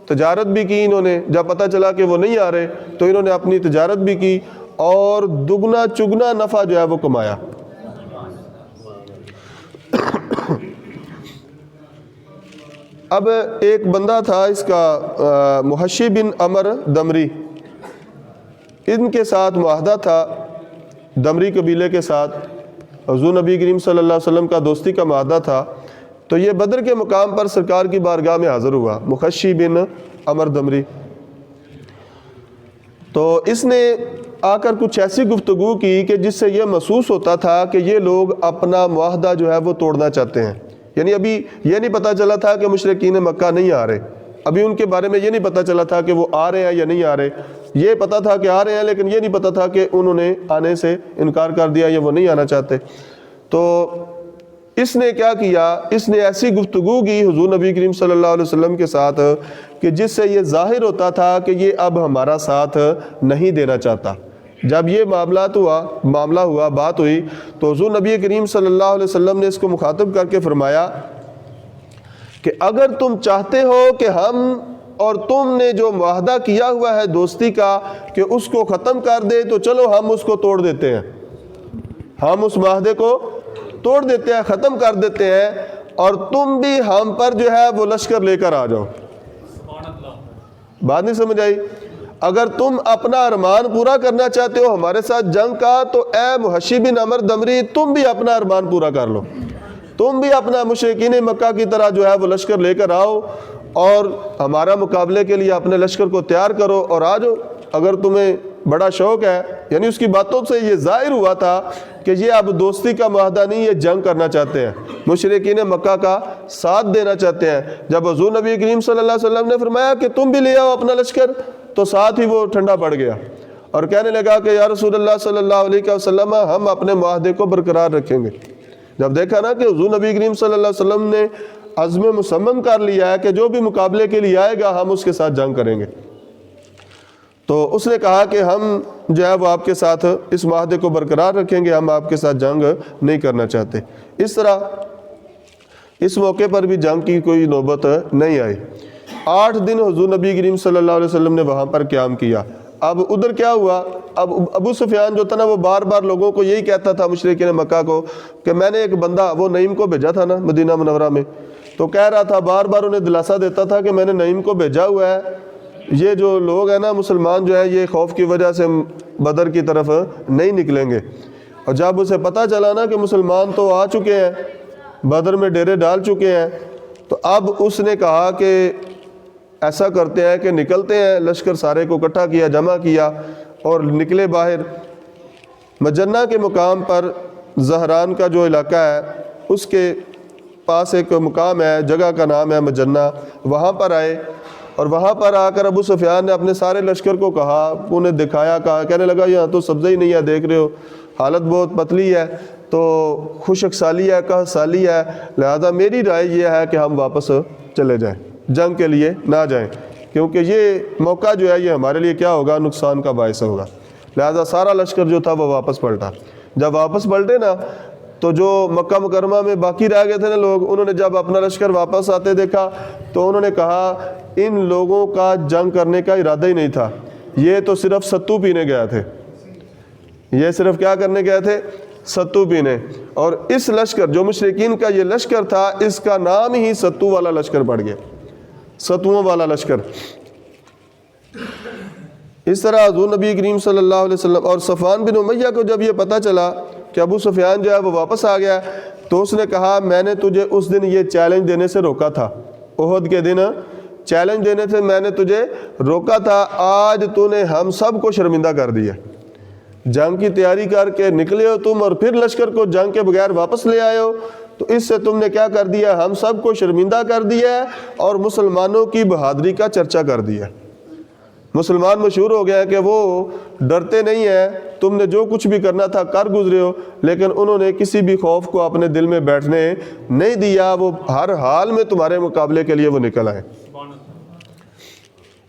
تجارت بھی کی انہوں نے، جب پتہ چلا کہ وہ نہیں آ رہے تو انہوں نے اپنی تجارت بھی کی اور دگنا چگنا نفع جو ہے وہ کمایا۔ اب ایک بندہ تھا اس کا محشی بن عمر دمری، ان کے ساتھ معاہدہ تھا، دمری قبیلے کے ساتھ حضور نبی کریم صلی اللہ علیہ وسلم کا دوستی کا معاہدہ تھا، تو یہ بدر کے مقام پر سرکار کی بارگاہ میں حاضر ہوا، محشی بن عمر دمری۔ تو اس نے آ کر کچھ ایسی گفتگو کی کہ جس سے یہ محسوس ہوتا تھا کہ یہ لوگ اپنا معاہدہ جو ہے وہ توڑنا چاہتے ہیں، یعنی ابھی یہ نہیں پتہ چلا تھا کہ مشرکین مکہ نہیں آ رہے، ابھی ان کے بارے میں یہ نہیں پتہ چلا تھا کہ وہ آ رہے ہیں یا نہیں آ رہے، یہ پتہ تھا کہ آ رہے ہیں لیکن یہ نہیں پتہ تھا کہ انہوں نے آنے سے انکار کر دیا یا وہ نہیں آنا چاہتے۔ تو اس نے کیا کیا، اس نے ایسی گفتگو کی حضور نبی کریم صلی اللہ علیہ وسلم کے ساتھ کہ جس سے یہ ظاہر ہوتا تھا کہ یہ اب ہمارا ساتھ نہیں دینا چاہتا۔ جب یہ معاملہ ہوا، بات ہوئی، تو حضور نبی کریم صلی اللہ علیہ وسلم نے اس کو مخاطب کر کے فرمایا کہ اگر تم چاہتے ہو کہ ہم اور تم نے جو معاہدہ کیا ہوا ہے دوستی کا کہ اس کو ختم کر دے، تو چلو ہم اس کو توڑ دیتے ہیں، ہم اس معاہدے کو توڑ دیتے ہیں، ختم کر دیتے ہیں، اور تم بھی ہم پر جو ہے وہ لشکر لے کر آ جاؤ۔ بات نہیں سمجھ آئی؟ اگر تم اپنا ارمان پورا کرنا چاہتے ہو ہمارے ساتھ جنگ کا، تو اے محشی بن عمر دمری تم بھی اپنا ارمان پورا کر لو، تم بھی اپنا مشرکین مکہ کی طرح جو ہے وہ لشکر لے کر آؤ، اور ہمارا مقابلے کے لیے اپنے لشکر کو تیار کرو اور آ جاؤ اگر تمہیں بڑا شوق ہے۔ یعنی اس کی باتوں سے یہ ظاہر ہوا تھا کہ یہ اب دوستی کا معاہدہ نہیں، یہ جنگ کرنا چاہتے ہیں، مشرکین مکہ کا ساتھ دینا چاہتے ہیں۔ جب حضور نبی کریم صلی اللہ علیہ وسلم نے فرمایا کہ تم بھی لے آؤ اپنا لشکر، تو ساتھ ہی وہ ٹھنڈا پڑ گیا اور کہنے لگا کہ یا رسول اللہ صلی اللہ علیہ وسلم ہم اپنے معاہدے کو برقرار رکھیں گے۔ جب دیکھا نا کہ حضور نبی کریم صلی اللہ علیہ وسلم نے عزم مصمم کر لیا ہے کہ جو بھی مقابلے کے لیے آئے گا ہم اس کے ساتھ جنگ کریں گے، تو اس نے کہا کہ ہم جو ہے وہ آپ کے ساتھ اس معاہدے کو برقرار رکھیں گے، ہم آپ کے ساتھ جنگ نہیں کرنا چاہتے۔ اس طرح اس موقع پر بھی جنگ کی کوئی نوبت نہیں آئی۔ 8 دن حضور نبی کریم صلی اللہ علیہ وسلم نے وہاں پر قیام کیا۔ اب ادھر کیا ہوا، اب ابو سفیان جو تھا نا وہ بار بار لوگوں کو یہی کہتا تھا، مشرکین مکہ کو، کہ میں نے ایک بندہ وہ نعیم کو بھیجا تھا نا مدینہ منورہ میں، تو کہہ رہا تھا، بار بار انہیں دلاسا دیتا تھا کہ میں نے نعیم کو بھیجا ہوا ہے، یہ جو لوگ ہیں نا مسلمان جو ہیں یہ خوف کی وجہ سے بدر کی طرف نہیں نکلیں گے۔ اور جب اسے پتہ چلا نا کہ مسلمان تو آ چکے ہیں، بدر میں ڈیرے ڈال چکے ہیں، تو اب اس نے کہا کہ ایسا کرتے ہیں کہ نکلتے ہیں۔ لشکر سارے کو اکٹھا کیا، جمع کیا اور نکلے باہر۔ مجنہ کے مقام پر، زہران کا جو علاقہ ہے اس کے پاس ایک مقام ہے، جگہ کا نام ہے مجنہ، وہاں پر آئے اور وہاں پر آ کر ابو سفیان نے اپنے سارے لشکر کو کہا، انہیں دکھایا، کہا، کہنے لگا یہاں تو سبزہ ہی نہیں ہے، دیکھ رہے ہو حالت بہت پتلی ہے، تو خشک سالی ہے، قحط سالی ہے، لہذا میری رائے یہ ہے کہ ہم واپس چلے جائیں، جنگ کے لیے نہ جائیں، کیونکہ یہ موقع جو ہے یہ ہمارے لیے کیا ہوگا، نقصان کا باعث ہوگا۔ لہذا سارا لشکر جو تھا وہ واپس پلٹا۔ جب واپس پلٹے نا تو جو مکہ مکرمہ میں باقی رہ گئے تھے نا لوگ، انہوں نے جب اپنا لشکر واپس آتے دیکھا تو انہوں نے کہا ان لوگوں کا جنگ کرنے کا ارادہ ہی نہیں تھا، یہ تو صرف ستو پینے گئے تھے، یہ صرف کیا کرنے گئے تھے، ستو پینے۔ اور اس لشکر جو مشرکین کا یہ لشکر تھا، اس کا نام ہی ستو والا لشکر پڑ گیا، ستوؤں والا لشکر۔ اس طرح حضور نبی کریم صلی اللہ علیہ وسلم اور صفوان بن امیہ کو جب یہ پتہ چلا کہ ابو سفیان جو ہے وہ واپس آ گیا، تو اس نے کہا میں نے تجھے اس دن یہ چیلنج دینے سے روکا تھا، احد کے دن چیلنج دینے سے میں نے تجھے روکا تھا، آج تو نے ہم سب کو شرمندہ کر دیا، جنگ کی تیاری کر کے نکلے ہو تم اور پھر لشکر کو جنگ کے بغیر واپس لے آئے ہو، تو اس سے تم نے کیا کر دیا، ہم سب کو شرمندہ کر دیا ہے اور مسلمانوں کی بہادری کا چرچا کر دیا۔ مسلمان مشہور ہو گیا کہ وہ ڈرتے نہیں ہیں، تم نے جو کچھ بھی کرنا تھا کر گزرے ہو، لیکن انہوں نے کسی بھی خوف کو اپنے دل میں بیٹھنے نہیں دیا، وہ ہر حال میں تمہارے مقابلے کے لیے وہ نکل آئے۔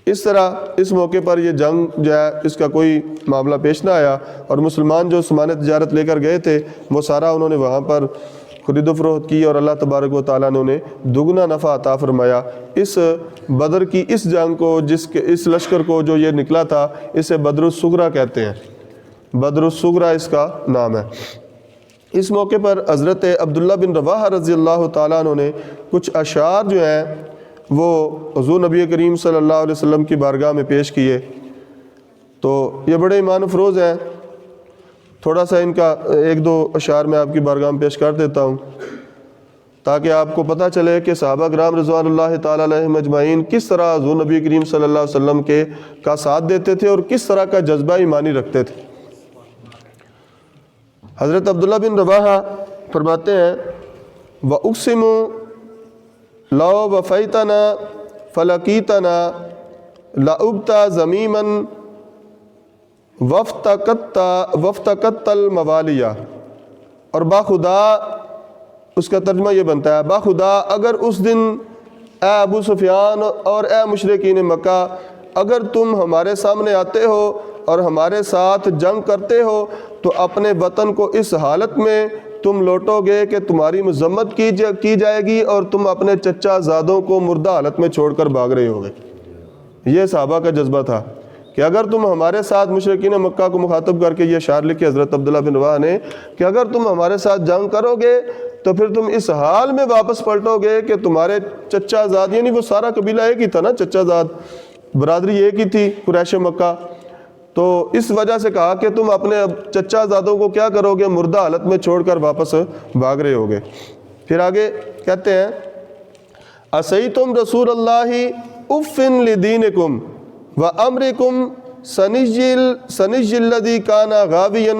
اس طرح اس موقع پر یہ جنگ جو ہے اس کا کوئی معاملہ پیش نہ آیا، اور مسلمان جو سامان تجارت لے کر گئے تھے وہ سارا انہوں نے وہاں پر خرید و فروخت کی، اور اللہ تبارک و تعالیٰ نے انہیں دگنا نفع عطا فرمایا۔ اس بدر کی اس جنگ کو، اس لشکر کو جو یہ نکلا تھا، اسے بدر الصغریٰ کہتے ہیں، بدر الصغریٰ اس کا نام ہے۔ اس موقع پر حضرت عبداللہ بن رواحہ رضی اللہ تعالیٰ عنہ نے کچھ اشعار جو ہیں وہ حضور نبی کریم صلی اللہ علیہ وسلم کی بارگاہ میں پیش کیے، تو یہ بڑے ایمان افروز ہیں۔ تھوڑا سا ان کا ایک دو اشعار میں آپ کی بارگاہ میں پیش کر دیتا ہوں تاکہ آپ کو پتہ چلے کہ صحابہ کرام رضوان اللہ تعالیٰ علیہم اجمعین کس طرح حضور نبی کریم صلی اللہ علیہ وسلم کا ساتھ دیتے تھے اور کس طرح کا جذبہ ایمانی رکھتے تھے۔ حضرت عبداللہ بن رواحہ فرماتے ہیں وَأُقْسِمُ لَوْ وَفَيْتَنَا فَلَقِيتَنَا لَأُبْتَ زَمِيمًا وَافْتَقَدْتَ الْمَوَالِيَ، اور باخدا اس کا ترجمہ یہ بنتا ہے، باخدا اگر اس دن اے ابو سفیان اور اے مشرکین مکہ، اگر تم ہمارے سامنے آتے ہو اور ہمارے ساتھ جنگ کرتے ہو تو اپنے وطن کو اس حالت میں تم لوٹو گے کہ تمہاری مذمت کی جائے گی اور تم اپنے چچا زادوں کو مردہ حالت میں چھوڑ کر بھاگ رہے ہوگے۔ یہ صحابہ کا جذبہ تھا کہ اگر تم ہمارے ساتھ، مشرکین مکہ کو مخاطب کر کے یہ اشعار لکھے حضرت عبداللہ بن رواحہ نے، کہ اگر تم ہمارے ساتھ جنگ کرو گے تو پھر تم اس حال میں واپس پلٹو گے کہ تمہارے چچا زاد، یعنی وہ سارا قبیلہ ایک ہی تھا نا، چچا زاد برادری ایک ہی تھی قریش مکہ، تو اس وجہ سے کہا کہ تم اپنے چچا زادوں کو کیا کرو گے، مردہ حالت میں چھوڑ کر واپس بھاگ رہے ہوگے۔ پھر آگے کہتے ہیں اسیتم رسول اللہ افن لدینکم وامرکم سنجی الذی کان غاویا،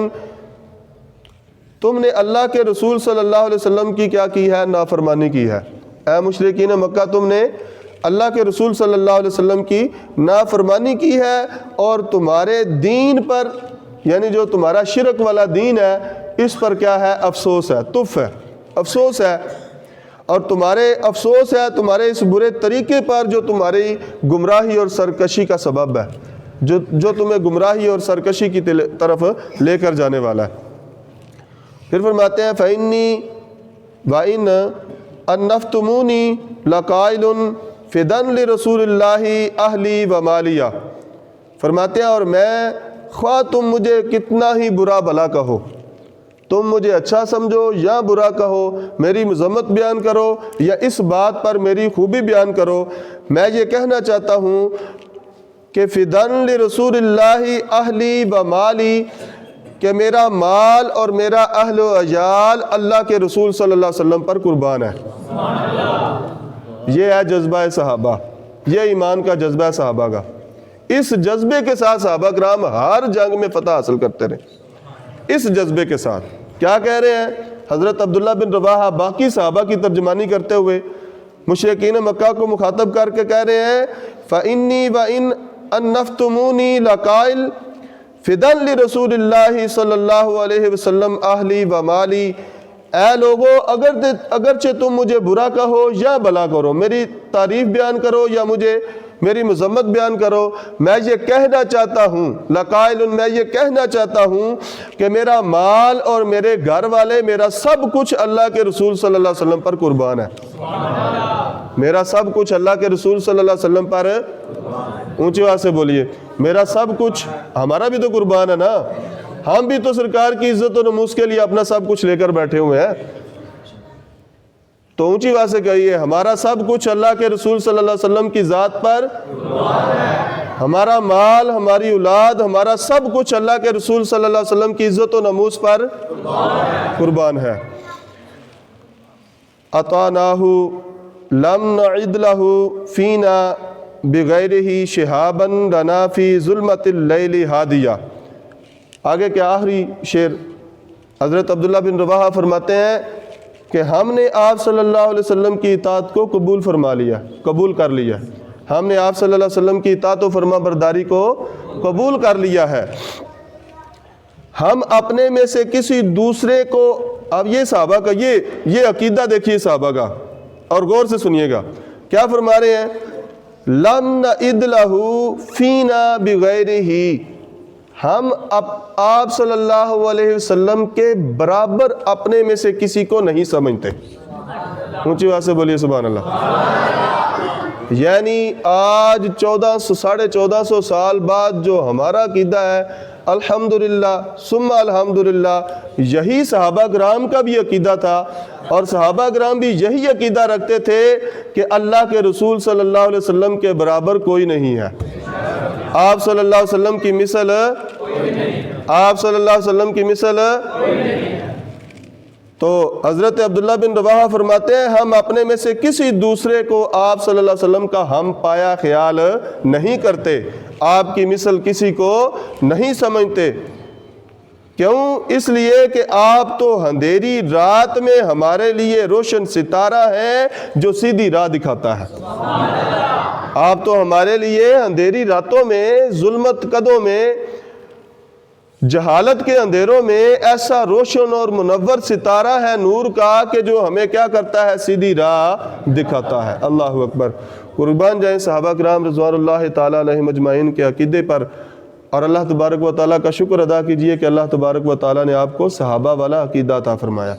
تم نے اللہ کے رسول صلی اللہ علیہ وسلم کی کیا کی ہے، نافرمانی کی ہے۔ اے مشرکین مکہ، تم نے اللہ کے رسول صلی اللہ علیہ وسلم کی نافرمانی کی ہے اور تمہارے دین پر، یعنی جو تمہارا شرک والا دین ہے، اس پر کیا ہے، افسوس ہے، تف ہے، افسوس ہے، اور تمہارے افسوس ہے تمہارے اس برے طریقے پر جو تمہاری گمراہی اور سرکشی کا سبب ہے، جو تمہیں گمراہی اور سرکشی کی طرف لے کر جانے والا ہے۔ پھر فرماتے ہیں فَإِنِّي وَإِنَّ أَنَّفْتُمُونِي لَقَائِلٌ فِدًا لِرَسُولِ اللَّهِ أَهْلِي وَمَالِيَا، فرماتے ہیں اور میں، خواہ تم مجھے کتنا ہی برا بھلا کہو، تم مجھے اچھا سمجھو یا برا کہو، میری مذمت بیان کرو یا اس بات پر میری خوبی بیان کرو، میں یہ کہنا چاہتا ہوں کہ فِدًا لِرَسُولِ اللَّهِ أَهْلِي وَمَالِي، کہ میرا مال اور میرا اہل و عیال اللہ کے رسول صلی اللہ علیہ وسلم پر قربان ہے۔ یہ ہے جذبہ صحابہ، یہ ایمان کا جذبہ ہے صحابہ کا۔ اس جذبے کے ساتھ صحابہ کرام ہر جنگ میں فتح حاصل کرتے رہے، اس جذبے کے ساتھ۔ کیا کہہ رہے ہیں حضرت عبداللہ بن رواحہ باقی صحابہ کی ترجمانی کرتے ہوئے مشرکین مکہ کو مخاطب کر کے کہہ رہے ہیں فَإِنِّي وَإِنْ أَنَّفْتُمُونِي لَقَائِلْ فِدًا لِرَسُولِ اللَّهِ صلی اللہ علیہ وسلم اہلی و مالی، اے لوگو اگرچہ تم مجھے برا کہو یا بھلا کرو، میری تعریف بیان کرو یا مجھے میری مذمت بیان کرو، میں یہ کہنا چاہتا ہوں لقائل، میں یہ کہنا چاہتا ہوں کہ میرا مال اور میرے گھر والے، میرا سب کچھ اللہ کے رسول صلی اللہ علیہ وسلم پر قربان ہے۔ میرا سب کچھ اللہ کے رسول صلی اللہ علیہ وسلم پر، اونچی آواز سے بولیے، میرا سب کچھ، ہمارا بھی تو قربان ہے نا، ہم بھی تو سرکار کی عزت و نموز کے لیے اپنا سب کچھ لے کر بیٹھے ہوئے ہیں۔ تو اونچی آواز سے کہیے ہمارا سب کچھ اللہ کے رسول صلی اللہ علیہ وسلم کی ذات پر قربان ہے، ہمارا مال، ہماری اولاد، ہمارا سب کچھ اللہ کے رسول صلی اللہ علیہ وسلم کی عزت و نموز پر قربان ہے۔ اطعناہ لم نعد لہ فینا بغیرہ شہابا لنا فی ظلمت اللیل ہادیہ۔ آگے کیا آخری شعر حضرت عبداللہ بن رواحہ فرماتے ہیں کہ ہم نے آپ صلی اللہ علیہ وسلم کی اطاعت کو قبول فرما لیا، قبول کر لیا، ہم نے آپ صلی اللہ علیہ وسلم کی اطاعت و فرما برداری کو قبول کر لیا ہے۔ ہم اپنے میں سے کسی دوسرے کو، اب یہ صحابہ کا یہ عقیدہ دیکھیے صحابہ کا، اور غور سے سنیے گا کیا فرما رہے ہیں، لم نعد لہ فینا بغیرہ، ہم آپ صلی اللہ علیہ وسلم کے برابر اپنے میں سے کسی کو نہیں سمجھتے۔ اونچی آواز سے بولیے سبحان اللہ۔ یعنی آج 1450 سال بعد جو ہمارا عقیدہ ہے، الحمدللہ ثم الحمدللہ، یہی صحابہ کرام کا بھی عقیدہ تھا، اور صحابہ کرام بھی یہی عقیدہ رکھتے تھے کہ اللہ کے رسول صلی اللہ علیہ وسلم کے برابر کوئی نہیں ہے، آپ صلی اللہ علیہ وسلم کی مثل، آپ صلی اللہ علیہ وسلم کی مثل۔ تو حضرت عبداللہ بن رواحہ فرماتے ہیں ہم اپنے میں سے کسی دوسرے کو آپ صلی اللہ علیہ وسلم کا ہم پایا خیال نہیں کرتے، آپ کی مثل کسی کو نہیں سمجھتے۔ کیوں؟ اس لیے کہ آپ تو اندھیری رات میں ہمارے لیے روشن ستارہ ہیں جو سیدھی راہ دکھاتا ہے۔ آپ تو ہمارے لیے اندھیری راتوں میں، ظلمت قدوں میں، جہالت کے اندھیروں میں ایسا روشن اور منور ستارہ ہے نور کا کہ جو ہمیں کیا کرتا ہے، سیدھی راہ دکھاتا ہے۔ اللہ اکبر۔ قربان جائیں صحابہ کرام رضوان اللہ تعالیٰ علیہم اجمعین کے عقیدے پر، اور اللہ تبارک و تعالیٰ کا شکر ادا کیجئے کہ اللہ تبارک و تعالیٰ نے آپ کو صحابہ والا عقیدہ عطا فرمایا۔